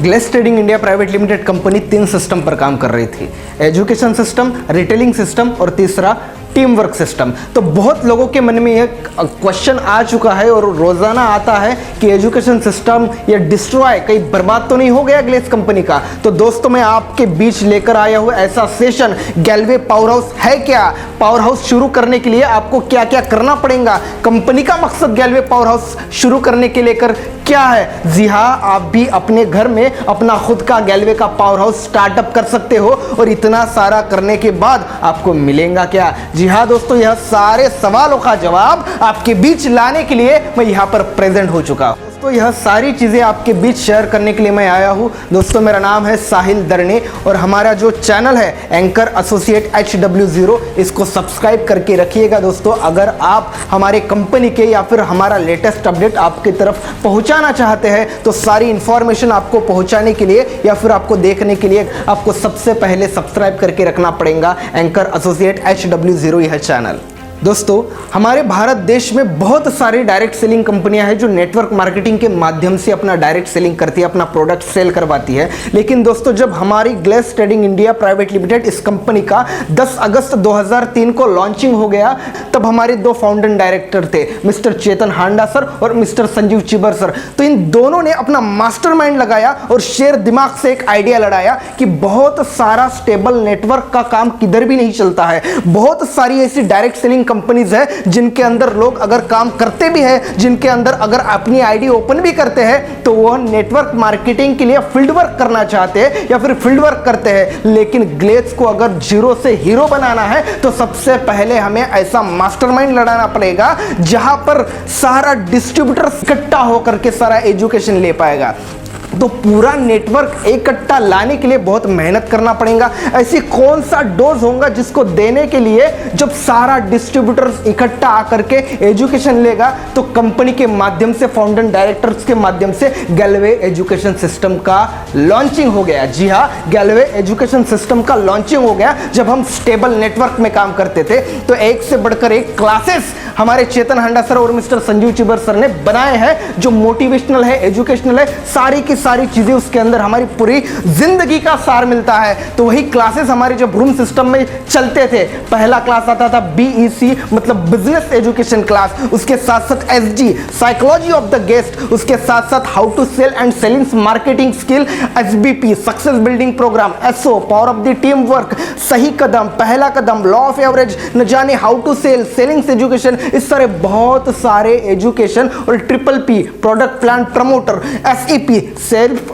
Glace trading India private limited company 3 system पर काम कर रही थी। एजुकेशन सिस्टम, रिटेलिंग सिस्टम और तीसरा टीम वर्क सिस्टम। तो बहुत लोगों के मन में एक क्वेश्चन आ चुका है और रोजाना आता है कि एजुकेशन सिस्टम ये डिस्ट्रॉय, कहीं बर्बाद तो नहीं हो गया ग्लेस कंपनी का। तो दोस्तों मैं आपके बीच लेकर आया हूं ऐसा सेशन, गैलवे पावर हाउस है क्या, पावर हाउस शुरू करने के लिए आपको क्या क्या करना पड़ेगा, कंपनी का मकसद गैलवे पावर हाउस शुरू करने के लेकर क्या है। जी हाँ, आप भी अपने घर में अपना खुद का गैलवे का पावर हाउस स्टार्टअप कर सकते हो और इतना सारा करने के बाद आपको मिलेगा क्या। जी हाँ दोस्तों, यह सारे सवालों का जवाब आपके बीच लाने के लिए मैं यहाँ पर प्रेजेंट हो चुका हूँ। तो यह सारी चीज़ें आपके बीच शेयर करने के लिए मैं आया हूँ। दोस्तों मेरा नाम है साहिल दरने और हमारा जो चैनल है एंकर एसोसिएट HW0, इसको सब्सक्राइब करके रखिएगा। दोस्तों अगर आप हमारे कंपनी के या फिर हमारा लेटेस्ट अपडेट आपकी तरफ पहुँचाना चाहते हैं तो सारी इन्फॉर्मेशन आपको पहुँचाने के लिए या फिर आपको देखने के लिए आपको सबसे पहले सब्सक्राइब करके रखना पड़ेगा एंकर एसोसिएट HW0 यह चैनल। दोस्तों हमारे भारत देश में बहुत सारी डायरेक्ट सेलिंग कंपनियां हैं जो नेटवर्क मार्केटिंग के माध्यम से अपना डायरेक्ट सेलिंग करती है, अपना प्रोडक्ट सेल करवाती है। लेकिन दोस्तों जब हमारी glace trading India private limited इस कंपनी का 10 अगस्त 2003 को लॉन्चिंग हो गया, तब हमारे 2 फाउंडर डायरेक्टर थे, मिस्टर चेतन हांडा सर और मिस्टर संजीव चिबर सर। तो इन दोनों ने अपना मास्टरमाइंड लगाया और शेर दिमाग से एक आइडिया लड़ाया कि बहुत सारा स्टेबल नेटवर्क का काम किधर भी नहीं चलता है। बहुत सारी ऐसी डायरेक्ट सेलिंग कंपनीज है जिनके अंदर लोग अगर काम करते भी हैं, जिनके अंदर अगर अपनी आईडी ओपन भी करते हैं तो वो नेटवर्क मार्केटिंग के लिए फील्ड वर्क करना चाहते हैं या फिर फील्ड वर्क करते हैं। लेकिन ग्लेस को अगर जीरो से हीरो बनाना है तो सबसे पहले हमें ऐसा मास्टरमाइंड लड़ाना पड़ेगा जहां पर सारा डिस्ट्रीब्यूटर इकट्ठा होकर के सारा एजुकेशन ले पाएगा। तो पूरा नेटवर्क इकट्ठा लाने के लिए बहुत मेहनत करना पड़ेगा। ऐसी कौन सा डोज होगा जिसको देने के लिए जब सारा डिस्ट्रीब्यूटर्स इकट्ठा आकर के एजुकेशन लेगा तो कंपनी के माध्यम से, फाउंडर डायरेक्टर्स के माध्यम से गैलवे एजुकेशन सिस्टम का लॉन्चिंग हो गया। जी हाँ, गैलवे एजुकेशन सिस्टम का लॉन्चिंग हो गया। जब हम स्टेबल नेटवर्क में काम करते थे तो एक से बढ़कर एक क्लासेस हमारे चेतन हांडा सर और मिस्टर संजीव चिबर सर ने बनाए हैं जो मोटिवेशनल है, एजुकेशनल है, सारी की सारी चीजें उसके अंदर हमारी पूरी जिंदगी का सार मिलता है। तो वही क्लासेस हमारे जब रूम सिस्टम में चलते थे, पहला क्लास आता था BEC मतलब बिजनेस एजुकेशन क्लास, उसके साथ साथ SG psychology of the guest, उसके साथ साथ how to sell and sellings marketing skill, SBP success building programme, SO power of the team work, सही कदम, पहला कदम, लॉ ऑफ एवरेज, न जाने how to sell, sellings education, इस तरह बहुत सारे एजुकेशन और PPP product plan promoter, SEP self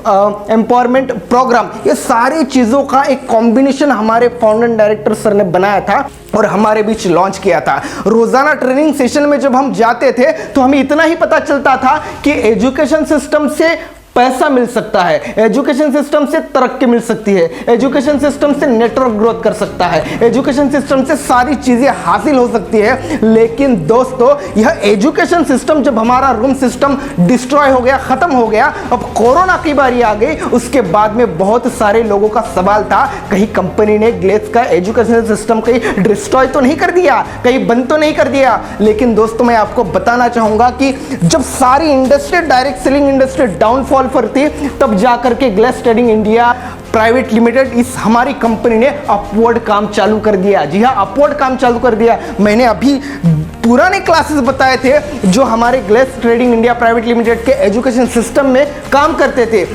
empowerment programme, ये सारी चीजों का एक कॉम्बिनेशन हमारे फाउंडर डायरेक्टर सर ने बनाया था और हमारे बीच लॉन्च किया था। रोजाना ट्रेनिंग सेशन में जब हम जाते थे तो हमें इतना ही पता चलता था कि एजुकेशन सिस्टम से पैसा मिल सकता है, एजुकेशन सिस्टम से तरक्की मिल सकती है, एजुकेशन सिस्टम से नेटवर्क ग्रोथ कर सकता है, एजुकेशन सिस्टम से सारी चीजें हासिल हो सकती है। लेकिन दोस्तों यह एजुकेशन सिस्टम जब हमारा रूम सिस्टम डिस्ट्रॉय हो गया, खत्म हो गया, अब कोरोना की बारी आ गई, उसके बाद में बहुत सारे लोगों का सवाल था कहीं कंपनी ने ग्लेस का एजुकेशन सिस्टम कहीं डिस्ट्रॉय तो नहीं कर दिया, कहीं बंद तो नहीं कर दिया। लेकिन दोस्तों मैं आपको बताना चाहूंगा कि जब सारी industry, direct selling industry downfall पर थी, तब जाकर के glace trading India private limited इस हमारी कंपनी ने अपवर्ड काम चालू कर दिया। जी हाँ, अपवर्ड काम चालू कर दिया। मैंने अभी पुराने क्लासेस बताए थे जो हमारे glace trading India private limited के एजुकेशन सिस्टम में काम करते थे,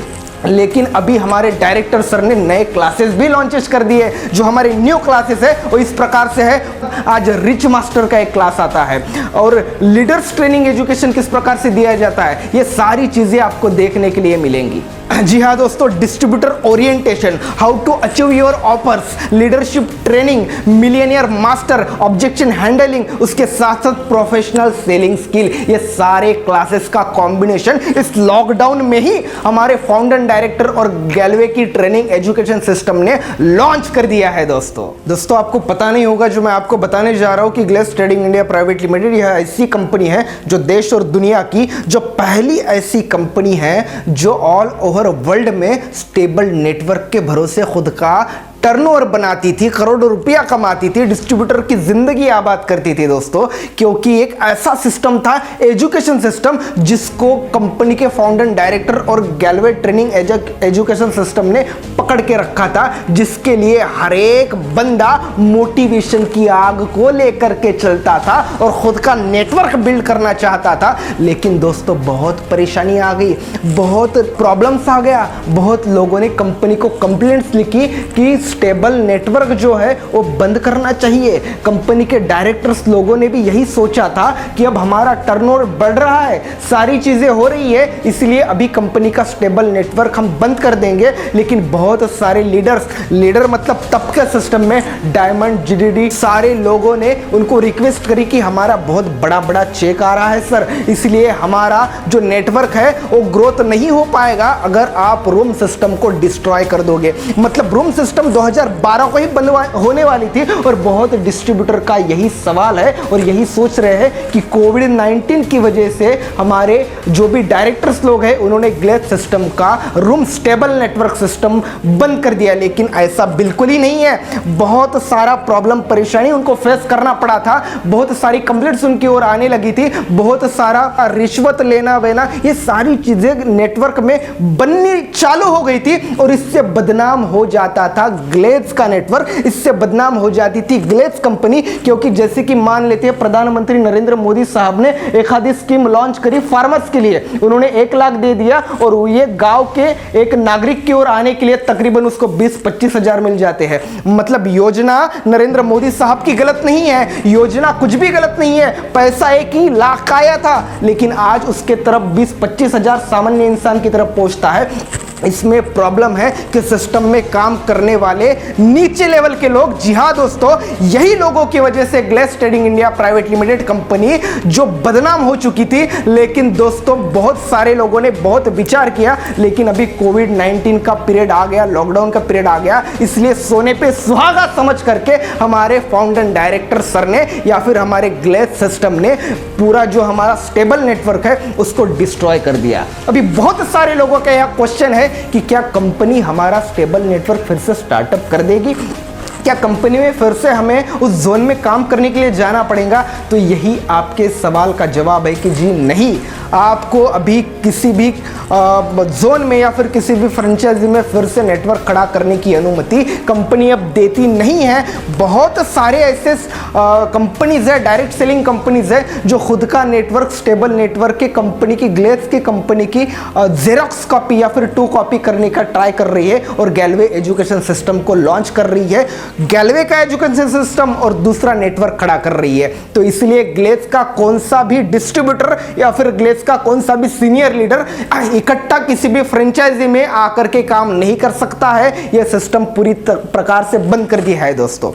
लेकिन अभी हमारे डायरेक्टर सर ने नए क्लासेस भी लॉन्चेस कर दिए। जो हमारे न्यू क्लासेस है वो इस प्रकार से है, आज रिच मास्टर का एक क्लास आता है और लीडर्स ट्रेनिंग एजुकेशन किस प्रकार से दिया जाता है, ये सारी चीजें आपको देखने के लिए मिलेंगी। जी हाँ दोस्तों, distributor orientation, how to achieve your offers, leadership training, millionaire master, objection handling, उसके साथ साथ प्रोफेशनल सेलिंग स्किल, ये सारे क्लासेस का कॉम्बिनेशन इस लॉकडाउन में ही हमारे फाउंडर डायरेक्टर और गैलवे की ट्रेनिंग एजुकेशन सिस्टम ने लॉन्च कर दिया है। दोस्तों आपको पता नहीं होगा जो मैं आपको बताने जा रहा हूं कि glace trading India private limited यह ऐसी कंपनी है जो देश और दुनिया की जो पहली ऐसी कंपनी है जो ऑल ओवर वर्ल्ड में स्टेबल नेटवर्क के भरोसे खुद का टर्नओवर बनाती थी, करोड़ों रुपया कमाती थी, डिस्ट्रीब्यूटर की जिंदगी आबाद करती थी दोस्तों, क्योंकि एक ऐसा सिस्टम था एजुकेशन सिस्टम जिसको कंपनी के फाउंडर डायरेक्टर और गैलवे ट्रेनिंग एजुकेशन सिस्टम ने पकड़ के रखा था, जिसके लिए हर एक बंदा मोटिवेशन की आग को लेकर के चलता था और खुद का नेटवर्क बिल्ड करना चाहता था। लेकिन दोस्तों बहुत परेशानी आ गई, बहुत प्रॉब्लम्स आ गया, बहुत लोगों ने कंपनी को कंप्लेंट्स लिखी कि स्टेबल नेटवर्क जो है वो बंद करना चाहिए। कंपनी के डायरेक्टर्स लोगों ने भी यही सोचा था कि अब हमारा टर्नओवर बढ़ रहा है, सारी चीजें हो रही है, इसलिए अभी कंपनी का स्टेबल नेटवर्क हम बंद कर देंगे। लेकिन बहुत सारे लीडर मतलब तब के सिस्टम में डायमंड, जीडीडी सारे लोगों ने उनको रिक्वेस्ट करी कि हमारा बहुत बड़ा चेक आ रहा है सर, इसलिए हमारा जो नेटवर्क है वो ग्रोथ नहीं हो पाएगा अगर आप रूम सिस्टम को डिस्ट्रॉय कर दोगे। मतलब रूम सिस्टम 2012 को ही बंद होने वाली थी और बहुत डिस्ट्रीब्यूटर का यही सवाल है और यही सोच रहे हैं कि कोविड-19 की वजह से हमारे जो भी डायरेक्टर्स लोग हैं उन्होंने ग्लेज सिस्टम का रूम स्टेबल नेटवर्क सिस्टम बंद कर दिया। लेकिन ऐसा बिल्कुल ही नहीं है, बहुत सारा प्रॉब्लम परेशानी उनको फेस करना पड़ा था, बहुत सारी कंप्लेंट्स उनकी ओर आने लगी थी, बहुत सारा रिश्वत लेना वेना, ये सारी चीजें नेटवर्क में बननी चालू हो गई थी और इससे बदनाम हो जाता था ग्लेज का नेटवर्क, इससे बदनाम हो जाती थी ग्लेज कंपनी। क्योंकि जैसे कि मान लेते हैं प्रधानमंत्री नरेंद्र मोदी साहब ने एक आधी स्कीम लॉन्च करी फार्मर्स के लिए, उन्होंने 1 लाख दे दिया और ये गांव के एक नागरिक की ओर आने के लिए तकरीबन उसको 20-25 हजार मिल जाते हैं। मतलब योजना नरेंद्र मोदी साहब की गलत नहीं है, योजना कुछ भी गलत नहीं है, पैसा 1 लाख का आया था, लेकिन आज उसके तरफ 20-25 हजार सामान्य इंसान की तरफ पहुंचता है। इसमें प्रॉब्लम है कि सिस्टम में काम करने वाले नीचे लेवल के लोग, जी हां दोस्तों, यही लोगों की वजह से Glaze trading India private limited company जो बदनाम हो चुकी थी। लेकिन दोस्तों बहुत सारे लोगों ने बहुत विचार किया, लेकिन अभी कोविड-19 का पीरियड आ गया, लॉकडाउन का पीरियड आ गया, इसलिए सोने पे सुहागा समझ करके हमारे फाउंडर डायरेक्टर सर ने या फिर हमारे ग्लेज सिस्टम ने पूरा जो हमारा स्टेबल नेटवर्क है उसको डिस्ट्रॉय कर दिया। अभी बहुत सारे लोगों का यह क्वेश्चन है कि क्या कंपनी हमारा स्टेबल नेटवर्क फिर से स्टार्टअप कर देगी, क्या कंपनी में फिर से हमें उस जोन में काम करने के लिए जाना पड़ेगा? तो यही आपके सवाल का जवाब है कि जी नहीं, आपको अभी किसी भी जोन में या फिर किसी भी फ्रेंचाइजी में फिर से नेटवर्क खड़ा करने की अनुमति कंपनी अब देती नहीं है। बहुत सारे ऐसे कंपनीज है, डायरेक्ट सेलिंग कंपनीज है जो खुद का नेटवर्क, स्टेबल नेटवर्क के कंपनी की, ग्लेज की कंपनी की जेरोक्स कॉपी या फिर 2 कॉपी करने का ट्राई कर रही है और गैलवे एजुकेशन सिस्टम को लॉन्च कर रही है, गैलवे का एजुकेशन सिस्टम, और दूसरा नेटवर्क खड़ा कर रही है। तो इसलिए ग्लेज का कौन सा भी डिस्ट्रीब्यूटर या फिर ग्लेज का कौन सा भी सीनियर लीडर इकट्ठा किसी भी फ्रेंचाइजी में आकर के काम नहीं कर सकता है, यह सिस्टम पूरी प्रकार से बंद कर दिया है दोस्तों।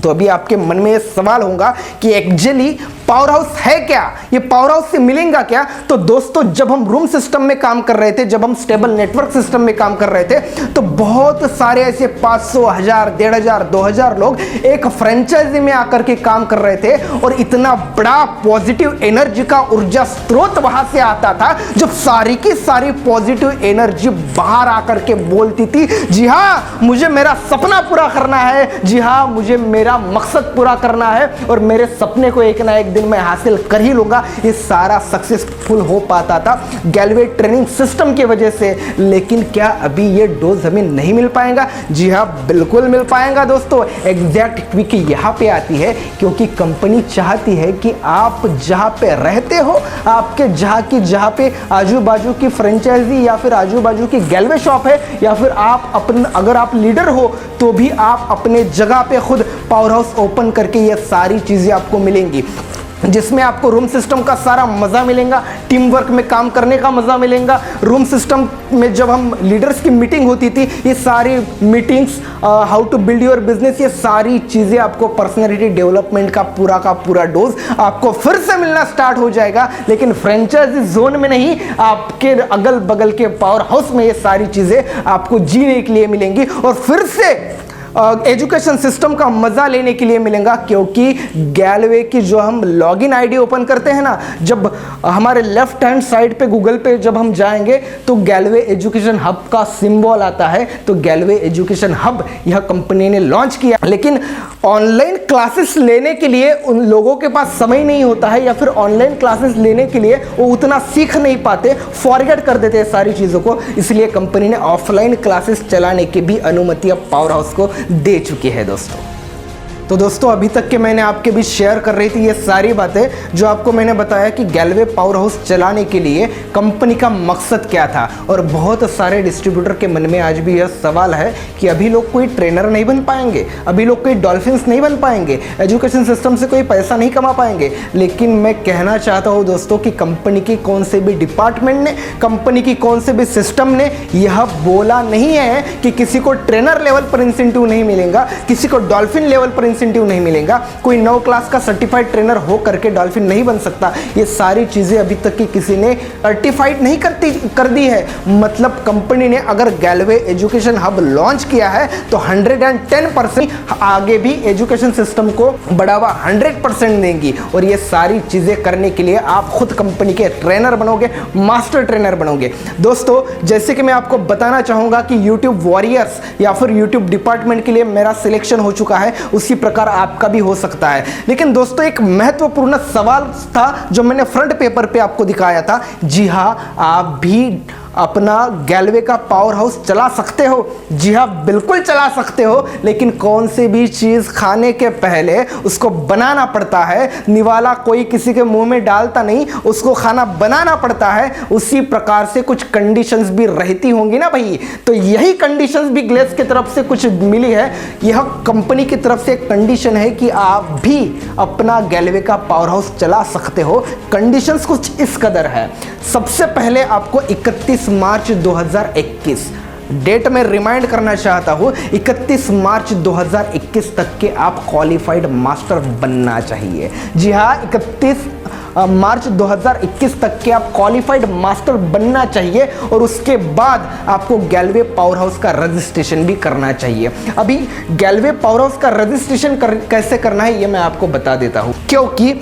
तो अभी आपके मन में ये सवाल होगा कि एक्चुअली पावर हाउस है क्या, ये पावर हाउस से मिलेगा क्या? तो दोस्तों जब हम रूम सिस्टम में काम कर रहे थे, जब हम स्टेबल नेटवर्क सिस्टम में काम कर रहे थे, तो बहुत सारे ऐसे 500, 1000, 1500, 2000 लोग एक फ्रेंचाइजी में आकर के काम कर रहे थे और इतना बड़ा पॉजिटिव एनर्जी का ऊर्जा स्रोत वहां से आता था, जब सारी की सारी पॉजिटिव एनर्जी बाहर आकर के बोलती थी, जी हाँ मुझे मेरा सपना पूरा करना है, जी हाँ मुझे मेरा मकसद पूरा करना है और मेरे सपने को एक ना एक दिन मैं हासिल कर ही लूंगा। ये सारा सक्सेसफुल हो पाता था गैलवे ट्रेनिंग सिस्टम की वजह से। लेकिन क्या अभी ये डोज हमें नहीं मिल पाएगा? जी हाँ बिल्कुल मिल पाएगा दोस्तों। एग्जैक्ट ट्विक यहाँ पे आती है क्योंकि कंपनी चाहती है कि आप जहाँ पे रहते हो, आपके जहाँ पे आजू बाजू की फ्रेंचाइजी या फिर आजू बाजू की गैलवे शॉप है, या फिर आप अपने, अगर आप लीडर हो तो भी आप अपने जगह पे खुद पावर हाउस ओपन करके ये सारी चीजें आपको मिलेंगी, जिसमें आपको रूम सिस्टम का सारा मज़ा मिलेगा, टीम वर्क में काम करने का मज़ा मिलेगा। रूम सिस्टम में जब हम लीडर्स की मीटिंग होती थी, ये सारी meetings, how to build your business, ये सारी चीज़ें आपको पर्सनैलिटी डेवलपमेंट का पूरा डोज आपको फिर से मिलना स्टार्ट हो जाएगा। लेकिन फ्रेंचाइजी जोन में नहीं, आपके अगल बगल के पावर हाउस में ये सारी चीज़ें आपको जीने के लिए मिलेंगी और फिर से एजुकेशन सिस्टम का मजा लेने के लिए मिलेगा, क्योंकि गैलवे की जो हम लॉगिन आईडी ओपन करते हैं ना, जब हमारे लेफ्ट हैंड साइड पे गूगल पे जब हम जाएंगे तो गैलवे एजुकेशन हब का सिंबल आता है। तो गैलवे एजुकेशन हब यह कंपनी ने लॉन्च किया, लेकिन ऑनलाइन क्लासेस लेने के लिए उन लोगों के पास समय नहीं होता है, या फिर ऑनलाइन क्लासेस लेने के लिए वो उतना सीख नहीं पाते, फॉरगेट कर देते हैं सारी चीज़ों को। इसलिए कंपनी ने ऑफलाइन क्लासेस चलाने की भी अनुमति अब पावर हाउस को दे चुकी है दोस्तों। तो दोस्तों अभी तक के मैंने आपके बीच शेयर कर रही थी ये सारी बातें, जो आपको मैंने बताया कि गैलवे पावर हाउस चलाने के लिए कंपनी का मकसद क्या था। और बहुत सारे डिस्ट्रीब्यूटर के मन में आज भी यह सवाल है कि अभी लोग कोई ट्रेनर नहीं बन पाएंगे, अभी लोग कोई डॉल्फिन्स नहीं बन पाएंगे, एजुकेशन सिस्टम से कोई पैसा नहीं कमा पाएंगे। लेकिन मैं कहना चाहता हूँ दोस्तों कि कंपनी की कौन से भी डिपार्टमेंट ने, कंपनी की कौन से भी सिस्टम ने यह बोला नहीं है कि किसी को ट्रेनर लेवल पर इंसेंटिव नहीं मिलेगा, किसी को डॉल्फिन लेवल पर इंसेंटिव नहीं मिलेगा, कोई 9 क्लास का सर्टिफाइड ट्रेनर हो करके डॉल्फिन नहीं बन सकता। ये सारी चीजें अभी तक की किसी ने सर्टिफाइड नहीं कर दी है। मतलब कंपनी ने अगर गैलवे एजुकेशन हब लॉन्च किया है तो 110% आगे भी एजुकेशन सिस्टम को बढ़ावा 100% देंगी। और ये सारी चीजें करने के लिए आप खुद कंपनी के ट्रेनर बनोगे, मास्टर ट्रेनर बनोगे। दोस्तों जैसे कि मैं आपको बताना चाहूंगा कि यूट्यूब वॉरियर्स या फिर यूट्यूब डिपार्टमेंट के लिए मेरा सिलेक्शन हो चुका है, उसी प्रकार आपका भी हो सकता है। लेकिन दोस्तों एक महत्वपूर्ण सवाल था जो मैंने फ्रंट पेपर पे आपको दिखाया था। जी हां, आप भी अपना गैलवे का पावर हाउस चला सकते हो। जी हाँ, बिल्कुल चला सकते हो, लेकिन कौन सी भी चीज खाने के पहले उसको बनाना पड़ता है। निवाला कोई किसी के मुंह में डालता नहीं, उसको खाना बनाना पड़ता है। उसी प्रकार से कुछ कंडीशंस भी रहती होंगी ना भाई। तो यही कंडीशंस भी ग्लेस की तरफ से कुछ मिली है। यह कंपनी की तरफ से एक कंडीशन है कि आप भी अपना गैलवे का पावर हाउस चला सकते हो। कंडीशंस कुछ इस कदर है। सबसे पहले आपको 31 मार्च 2021 डेट में रिमाइंड करना चाहता हूं, 31 मार्च 2021 तक के आप क्वालिफाइड मास्टर बनना चाहिए। जी हां, 31 मार्च 2021 तक के आप क्वालिफाइड मास्टर बनना चाहिए। और उसके बाद आपको गैलवे पावर हाउस का रजिस्ट्रेशन भी करना चाहिए। अभी गैलवे पावर हाउस का रजिस्ट्रेशन कैसे करना है ये मैं आपको बता देता हूं, क्योंकि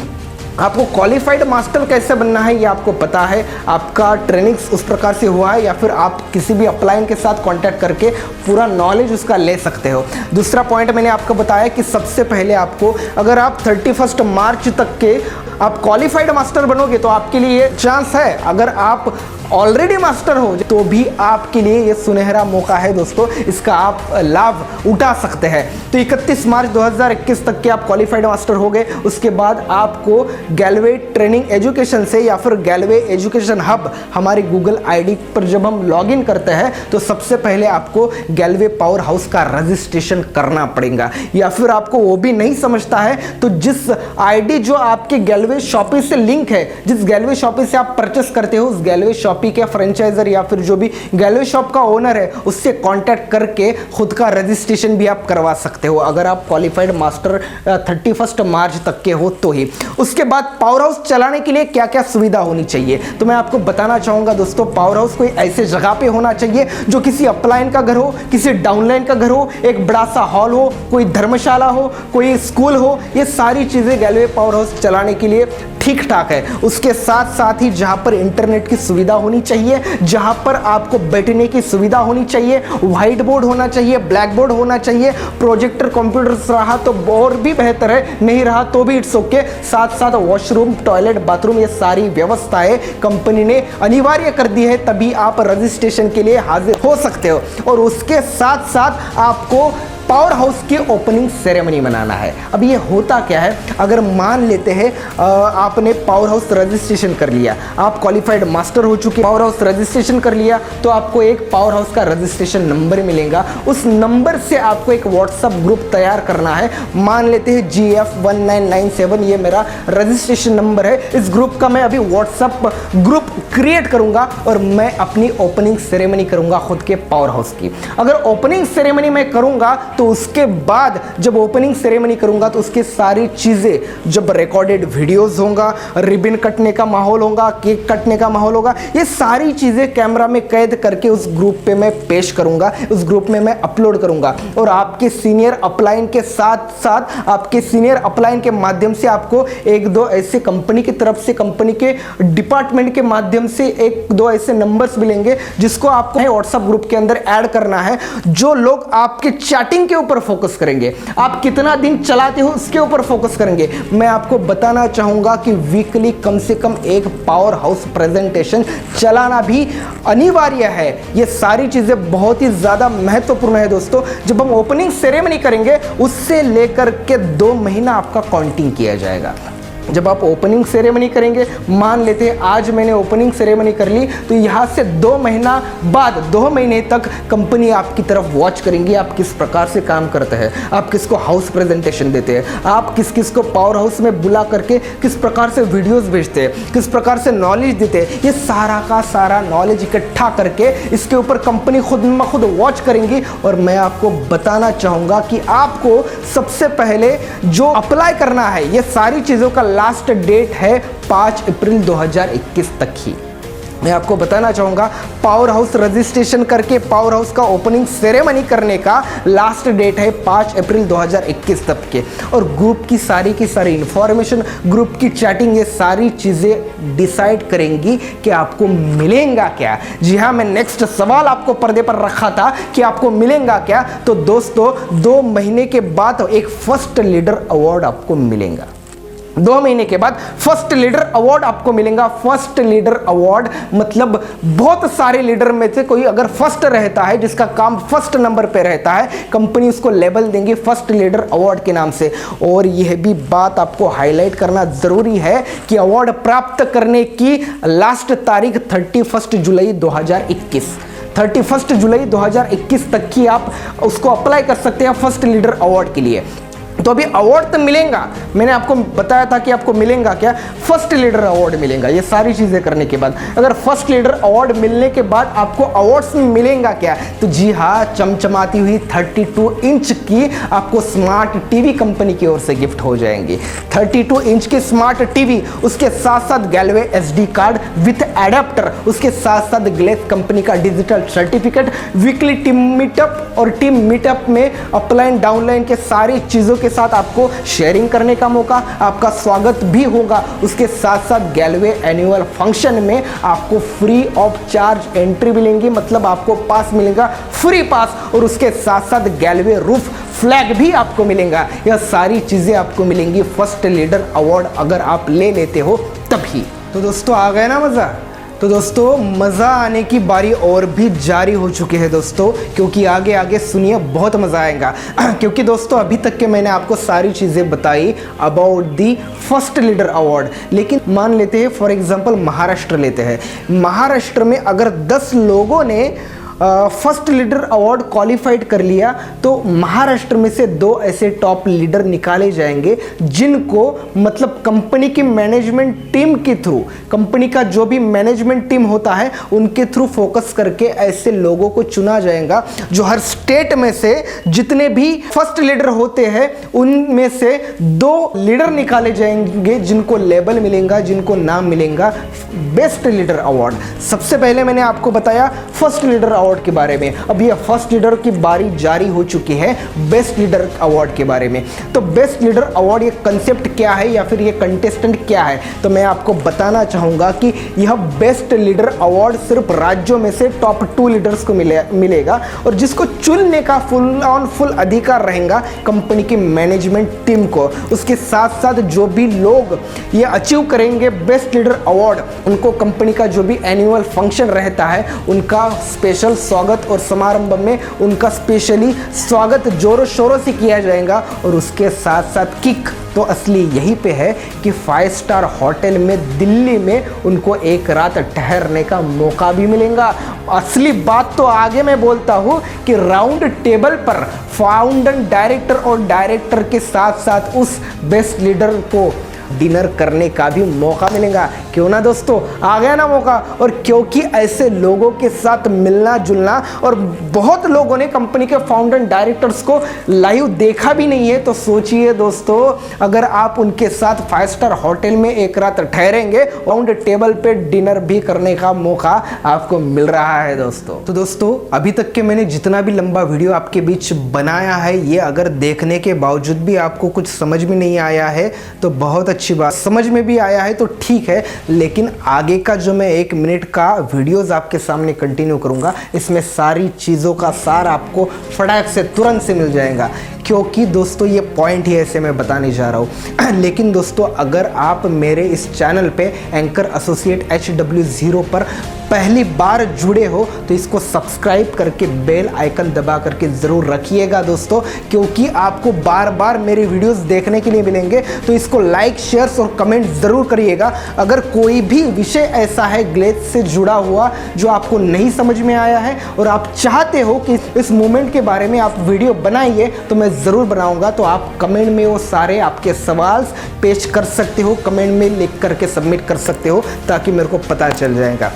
आपको क्वालिफाइड मास्टर कैसे बनना है ये आपको पता है, आपका ट्रेनिंग उस प्रकार से हुआ है, या फिर आप किसी भी अपलाइन के साथ कांटेक्ट करके पूरा नॉलेज उसका ले सकते हो। दूसरा पॉइंट मैंने आपको बताया कि सबसे पहले आपको, अगर आप 31 मार्च तक के आप क्वालिफाइड मास्टर बनोगे तो आपके लिए चांस है। अगर आप ऑलरेडी मास्टर हो तो भी आपके लिए ये सुनहरा मौका है दोस्तों, इसका आप लाभ उठा सकते हैं। तो 31 मार्च 2021 तक के आप क्वालिफाइड मास्टर हो गए। उसके बाद आपको गैलवे ट्रेनिंग एजुकेशन से या फिर गैलवे एजुकेशन हब हमारे गूगल आईडी पर जब हम लॉगिन करते हैं तो सबसे पहले आपको गैलवे पावर हाउस का रजिस्ट्रेशन करना पड़ेगा। या फिर आपको वो भी नहीं समझता है तो जिस आईडी जो आपके गैलवे शॉपी से लिंक है, जिस गैलवे शॉपी से आप परचेस करते हो, उस गैलवे शॉपी के फ्रेंचाइजर या फिर जो भी गैलवे शॉप का ओनर है उससे कांटेक्ट करके खुद का रजिस्ट्रेशन भी आप करवा सकते हो, अगर आप क्वालिफाइड मास्टर 31 मार्च तक के हो तो ही। उसके बाद पावर हाउस चलाने के लिए क्या क्या सुविधा होनी चाहिए तो मैं आपको बताना चाहूंगा दोस्तों। पावर हाउस कोई ऐसे जगह पे होना चाहिए जो किसी अपलाइन का घर हो, किसी डाउनलाइन का घर हो, एक बड़ा सा हॉल हो, कोई धर्मशाला हो, कोई स्कूल हो। ये सारी चीजें गैलवे पावर हाउस चलाने के लिए ठीक ठाक है। उसके साथ साथ ही जहां पर इंटरनेट की सुविधा होनी चाहिए, जहां पर आपको बैठने की सुविधा होनी चाहिए, व्हाइट बोर्ड होना चाहिए, ब्लैक बोर्ड होना चाहिए, प्रोजेक्टर कंप्यूटर रहा तो और भी बेहतर है, नहीं रहा तो भी इट्स ओके। साथ साथ वॉशरूम, टॉयलेट, बाथरूम, ये सारी व्यवस्थाएं कंपनी ने अनिवार्य कर दी है, तभी आप रजिस्ट्रेशन के लिए हाजिर हो सकते हो। और उसके साथ साथ आपको पावर हाउस की ओपनिंग सेरेमनी मनाना है। अब ये होता क्या है, अगर मान लेते हैं आपने पावर हाउस रजिस्ट्रेशन कर लिया, आप क्वालिफाइड मास्टर हो चुके, पावर हाउस रजिस्ट्रेशन कर लिया, तो आपको एक पावर हाउस का रजिस्ट्रेशन नंबर मिलेगा। उस नंबर से आपको एक व्हाट्सएप ग्रुप तैयार करना है। मान लेते हैं GF1997 ये मेरा रजिस्ट्रेशन नंबर है। इस ग्रुप का मैं अभी व्हाट्सएप ग्रुप क्रिएट करूंगा और मैं अपनी ओपनिंग सेरेमनी करूंगा खुद के पावर हाउस की। अगर ओपनिंग सेरेमनी में करूंगा तो उसके बाद जब ओपनिंग सेरेमनी करूंगा तो उसके सारी चीज़ें, जब रिकॉर्डेड वीडियोस होगा, रिबन कटने का माहौल होगा, केक कटने का माहौल होगा, ये सारी चीज़ें कैमरा में कैद करके उस ग्रुप पे मैं पेश करूंगा, उस ग्रुप में मैं अपलोड करूंगा। और आपके सीनियर अपलाइन के साथ साथ आपके सीनियर अपलाइन के माध्यम से आपको एक दो ऐसे कंपनी की तरफ से, कंपनी के डिपार्टमेंट के माध्यम से एक दो ऐसे नंबर्स मिलेंगे जिसको आपको व्हाट्सएप ग्रुप के अंदर ऐड करना है। जो लोग आपके चैटिंग के ऊपर फोकस करेंगे, आप कितना दिन चलाते हो उसके ऊपर फोकस करेंगे। मैं आपको बताना चाहूंगा कि वीकली कम से कम एक पावर हाउस प्रेजेंटेशन चलाना भी अनिवार्य है। ये सारी चीजें बहुत ही ज्यादा महत्वपूर्ण है दोस्तों। जब हम ओपनिंग सेरेमनी करेंगे उससे लेकर के 2 महीना आपका काउंटिंग किया जाएगा। जब आप ओपनिंग सेरेमनी करेंगे, मान लेते हैं आज मैंने ओपनिंग सेरेमनी कर ली, तो यहाँ से 2 महीना बाद 2 महीने तक कंपनी आपकी तरफ वॉच करेंगी आप किस प्रकार से काम करते हैं, आप किसको हाउस प्रेजेंटेशन देते हैं, आप किस किस को पावर हाउस में बुला करके किस प्रकार से वीडियोस भेजते हैं, किस प्रकार से नॉलेज देते हैं। ये सारा का सारा नॉलेज इकट्ठा करके इसके ऊपर कंपनी खुद ब खुद वॉच करेंगी। और मैं आपको बताना चाहूँगा कि आपको सबसे पहले जो अप्लाई करना है, ये सारी चीज़ों का लास्ट डेट है 5 अप्रैल 2021 तक ही। मैं आपको बताना चाहूँगा पावर हाउस रजिस्ट्रेशन करके पावर हाउस का ओपनिंग सेरेमनी करने का लास्ट डेट है 5 अप्रैल 2021 तक के। और ग्रुप की सारी इंफॉर्मेशन, ग्रुप की चैटिंग, ये सारी चीज़ें डिसाइड करेंगी कि आपको मिलेगा क्या। जी हाँ, मैं नेक्स्ट सवाल आपको पर्दे पर रखा था कि आपको मिलेगा क्या। तो दोस्तों 2 महीने के बाद एक फर्स्ट लीडर अवार्ड आपको मिलेगा। 2 महीने के बाद फर्स्ट लीडर अवार्ड आपको मिलेगा। फर्स्ट लीडर अवार्ड मतलब बहुत सारे लीडर में से कोई अगर फर्स्ट रहता है, जिसका काम फर्स्ट नंबर पे रहता है, कंपनी उसको लेबल देंगी फर्स्ट लीडर अवार्ड के नाम से। और यह भी बात आपको हाईलाइट करना जरूरी है कि अवार्ड प्राप्त करने की लास्ट तारीख 31 जुलाई 2021 31 जुलाई 2021 तक की आप उसको अप्लाई कर सकते हैं फर्स्ट लीडर अवार्ड के लिए। तो अभी अवार्ड तो मिलेगा, मैंने आपको बताया था कि आपको मिलेगा क्या, फर्स्ट लीडर अवार्ड मिलेगा। ये सारी चीज़ें करने के बाद अगर फर्स्ट लीडर अवार्ड मिलने के बाद आपको अवार्ड्स में मिलेगा क्या, तो जी हाँ, चमचमाती हुई 32 इंच की आपको स्मार्ट टीवी कंपनी की ओर से गिफ्ट हो जाएंगी। 32 इंच की स्मार्ट टीवी, उसके साथ साथ गैलवे SD कार्ड विथ एडेप्टर, उसके साथ साथ ग्लेस कंपनी का digital certificate, weekly team meetup और टीम मीटअप में अपलाइन डाउनलाइन के सारी चीज़ों के साथ आपको शेयरिंग करने का मौका, आपका स्वागत भी होगा। उसके साथ साथ गैलवे एनुअल फंक्शन में आपको फ्री ऑफ चार्ज एंट्री मिलेंगी, मतलब आपको पास मिलेगा, फ्री पास। और उसके साथ साथ गैलवे रूफ फ्लैग भी आपको मिलेगा। यह सारी चीजें आपको मिलेंगी फर्स्ट लीडर अवार्ड अगर आप ले लेते हो तभी। तो दोस्तों आ गए ना मजा। तो दोस्तों मज़ा आने की बारी और भी जारी हो चुकी है दोस्तों, क्योंकि आगे आगे सुनिए बहुत मज़ा आएगा। क्योंकि दोस्तों अभी तक के मैंने आपको सारी चीज़ें बताई about the first leader award. लेकिन मान लेते हैं फॉर एग्जांपल महाराष्ट्र लेते हैं। महाराष्ट्र में अगर 10 लोगों ने फर्स्ट लीडर अवार्ड क्वालिफाइड कर लिया तो महाराष्ट्र में से 2 ऐसे टॉप लीडर निकाले जाएंगे जिनको मतलब कंपनी की मैनेजमेंट टीम के थ्रू, कंपनी का जो भी मैनेजमेंट टीम होता है उनके थ्रू फोकस करके ऐसे लोगों को चुना जाएगा जो हर स्टेट में से जितने भी फर्स्ट लीडर होते हैं उनमें से 2 लीडर निकाले जाएंगे जिनको लेबल मिलेगा, जिनको नाम मिलेगा बेस्ट लीडर अवार्ड। सबसे पहले मैंने आपको बताया फर्स्ट लीडर अवार्ड के बारे में। अब ये फर्स्ट लीडर की बारी जारी हो चुकी है बेस्ट लीडर अवार्ड के बारे में। तो बेस्ट लीडर अवार्ड ये कंसेप्ट क्या है या फिर ये कंटेस्टेंट क्या है, तो मैं आपको बताना चाहूंगा कि यह बेस्ट लीडर अवार्ड सिर्फ राज्यों में से टॉप 2 लीडर्स को मिलेगा और जिसको चुनने का फुल ऑन फुल अधिकार रहेगा कंपनी की मैनेजमेंट टीम को। उसके साथ साथ जो भी लोग ये अचीव करेंगे बेस्ट लीडर अवार्ड, उनको कंपनी का जो भी एनुअल फंक्शन रहता है उनका स्पेशल स्वागत और समारंभ में उनका स्पेशली स्वागत जोरों शोरों से किया जाएगा। और उसके साथ साथ किक तो असली यहीं पे है कि 5 स्टार होटल में दिल्ली में उनको एक रात ठहरने का मौका भी मिलेगा। असली बात तो आगे मैं बोलता हूँ कि राउंड टेबल पर फाउंडर डायरेक्टर और डायरेक्टर के साथ साथ उस बेस्ट लीडर को डिनर करने का भी मौका मिलेगा। क्यों ना दोस्तों, आ गया ना मौका। और क्योंकि ऐसे लोगों के साथ मिलना जुलना, और बहुत लोगों ने कंपनी के फाउंडर डायरेक्टर्स को लाइव देखा भी नहीं है, तो सोचिए दोस्तों, अगर आप उनके साथ 5 स्टार होटल में एक रात ठहरेंगे, राउंड टेबल पे डिनर भी करने का मौका आपको मिल रहा है दोस्तों। तो दोस्तों, अभी तक के मैंने जितना भी लंबा वीडियो आपके बीच बनाया है, ये अगर देखने के बावजूद भी आपको कुछ समझ में नहीं आया है तो बहुत अच्छी बात। समझ में भी आया है तो ठीक है, लेकिन आगे का जो मैं 1 मिनट का वीडियोस आपके सामने कंटिन्यू करूंगा, इसमें सारी चीज़ों का सार आपको फटाक से तुरंत से मिल जाएगा, क्योंकि दोस्तों ये पॉइंट ही ऐसे मैं बताने जा रहा हूँ। लेकिन दोस्तों, अगर आप मेरे इस चैनल पे एंकर एसोसिएट HW0 पर पहली बार जुड़े हो तो इसको सब्सक्राइब करके बेल आइकन दबा करके ज़रूर रखिएगा दोस्तों, क्योंकि आपको बार बार मेरे वीडियोस देखने के लिए मिलेंगे। तो इसको लाइक, शेयर्स और कमेंट ज़रूर करिएगा। अगर कोई भी विषय ऐसा है ग्लेज से जुड़ा हुआ जो आपको नहीं समझ में आया है और आप चाहते हो कि इस मूवमेंट के बारे में आप वीडियो बनाइए, तो मैं ज़रूर बनाऊंगा। तो आप कमेंट में वो सारे आपके सवाल पेश कर सकते हो, कमेंट में लिख करके सबमिट कर सकते हो, ताकि मेरे को पता चल जाएगा।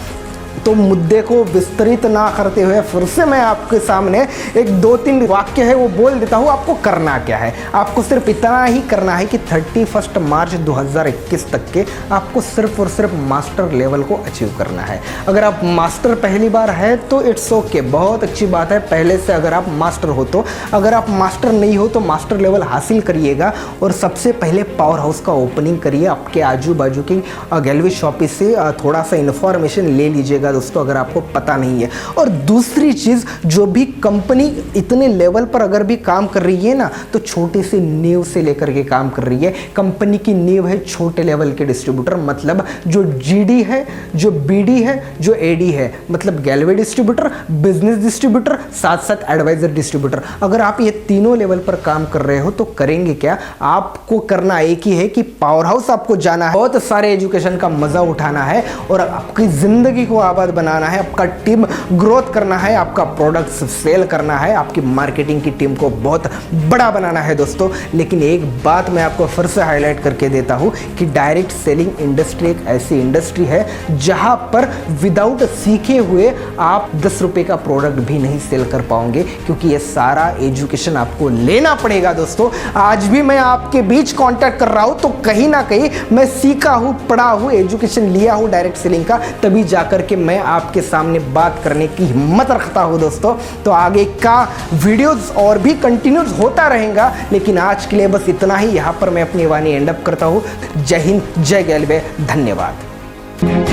तो मुद्दे को विस्तृत ना करते हुए फिर से मैं आपके सामने एक 2-3 वाक्य है वो बोल देता हूँ। आपको करना क्या है, आपको सिर्फ इतना ही करना है कि 31 मार्च 2021 तक के आपको सिर्फ और सिर्फ मास्टर लेवल को अचीव करना है। अगर आप मास्टर पहली बार है तो इट्स ओके, बहुत अच्छी बात है पहले से अगर आप मास्टर हो तो। अगर आप मास्टर नहीं हो तो मास्टर लेवल हासिल करिएगा और सबसे पहले पावर हाउस का ओपनिंग करिए। आपके आजू बाजू की गैलरी शॉपी से थोड़ा सा इन्फॉर्मेशन ले लीजिएगा दोस्तों, अगर आपको पता नहीं है। और दूसरी चीज, जो भी कंपनी इतने लेवल पर अगर भी काम कर रही है ना, तो छोटे से नींव से लेकर के काम कर रही है। कंपनी की नींव है छोटे लेवल के डिस्ट्रीब्यूटर, मतलब जो जीडी है, जो बीडी है, जो एडी है, मतलब गैलवे डिस्ट्रीब्यूटर, बिजनेस डिस्ट्रीब्यूटर, साथ साथ एडवाइजर डिस्ट्रीब्यूटर। अगर आप ये तीनों लेवल पर काम कर रहे हो तो करेंगे क्या, आपको करना एक ही है कि पावर हाउस आपको जाना है, बहुत सारे एजुकेशन का मजा उठाना है और आपकी जिंदगी को आबाद बनाना है, आपका टीम ग्रोथ करना है, आपका प्रोडक्ट्स सेल करना है, आपकी मार्केटिंग की टीम को बहुत बड़ा बनाना है दोस्तों। लेकिन एक बात मैं आपको फिर से हाईलाइट करके देता हूं कि डायरेक्ट सेलिंग इंडस्ट्री एक ऐसी इंडस्ट्री है जहां पर विदाउट सीखे हुए आप 10 रुपए का प्रोडक्ट भी नहीं सेल कर पाओगे, क्योंकि ये सारा एजुकेशन आपको लेना पड़ेगा दोस्तों। आज भी मैं आपके बीच कांटेक्ट कर रहा हूं तो कहीं ना कहीं मैं सीखा हूं, पढ़ा हूं, एजुकेशन लिया हूं डायरेक्ट सेलिंग का, तभी जाकर के मैं आपके सामने बात करने की हिम्मत रखता हूं दोस्तों। तो आगे का वीडियोस और भी कंटिन्यूस होता रहेगा, लेकिन आज के लिए बस इतना ही। यहां पर मैं अपनी वाणी एंड अप करता हूं। जय हिंद, जय गैलवे, धन्यवाद।